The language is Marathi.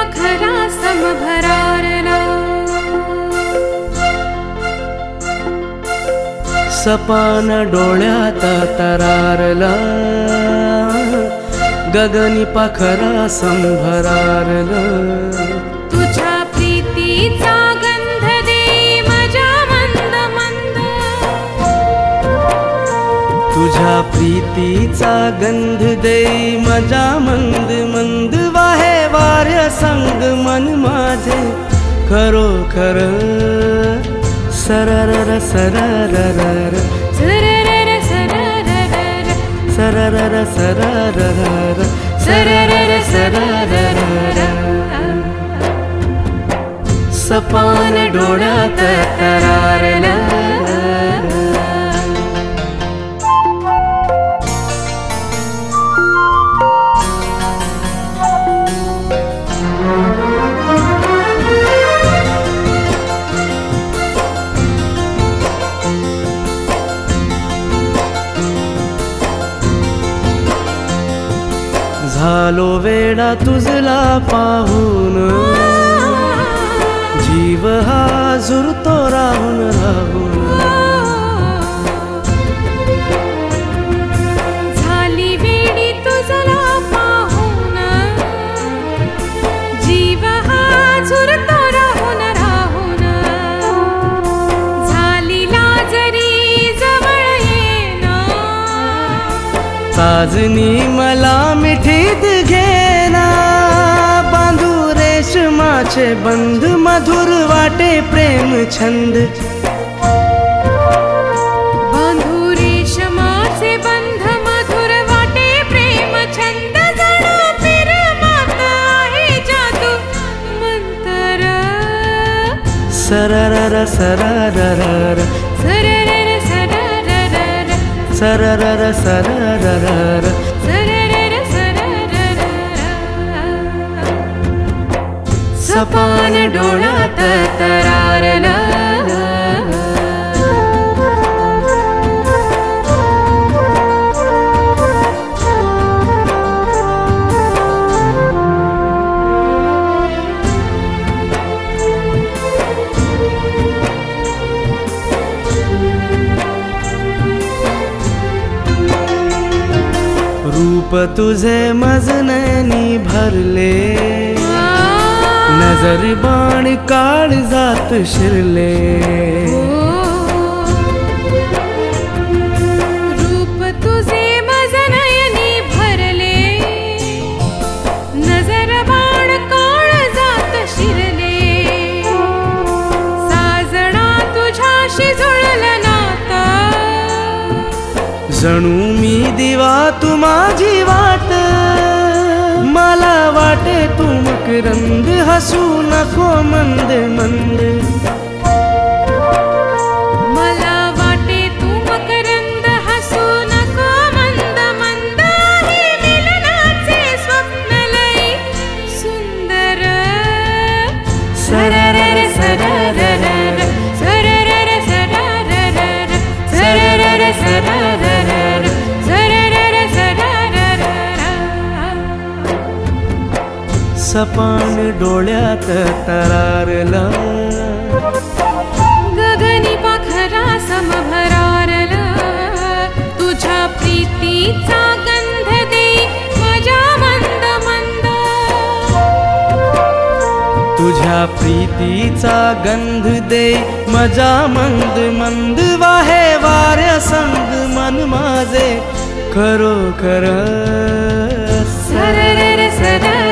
पाखरा सम भरारला, सपान डोळ्यात तरारला, गगनी पाखरा संभरारला. तुझ्या प्रीतीचा गंध दे माझ्या मंद मंद, तुझ्या प्रीतीचा गंध दे माझ्या मंद मंद. वाहे वार्य संग मन माझे खरोखर सररर सररर सररर सररर सररर सररर सररर सररर. सपान डोळ्यात तरारला, झालो वेडा तुझला पाहून, जीव हा झुरतो राहून राहून. झाली वेडी तुझला पाहून, जीव हा झुरतो राहून राहून. झाली लाजरी जवळ येना, साजनी मला मिठीत घेना. बांधू रेशमाचे बंध मधुर वाटे प्रेम छंद, बांधू रेशमाचे बंध मधुर वाटे प्रेम छंद. जणू पिरमात आहे जादू मंतर, सररर सररर सररर सररर सररर सररर. सररर सररर. सपान डोळ्यात तरारला, रूप तुझे मजननी भरले, नजर बाण काळजात शिरले. रूप तुझे मजनयनी भरले, नजर बाण काळजात शिरले. साजना तुझ्याशी जुळलं नाता, जणू मी दिवा तू माझी वाट. मला वाटे तू मकरंद, हसू नको मंद मंद. मला वाटे तू मकरंद, हसू नको मंद मंद. हे मिलनाचे स्वप्न लई सुंदर, सररर सररर सररर सररर सररर सररर सररर सररर. सपान डोळ्यात तरारला, गगनी पाखरा सम भरारला. तुझ्या प्रीतीचा गंध दे माझ्या मंद मंद, तुझ्या प्रीतीचा गंध दे माझा मंद मंद. वाहे वार्य संग मन माझे खरोखर सररर सररर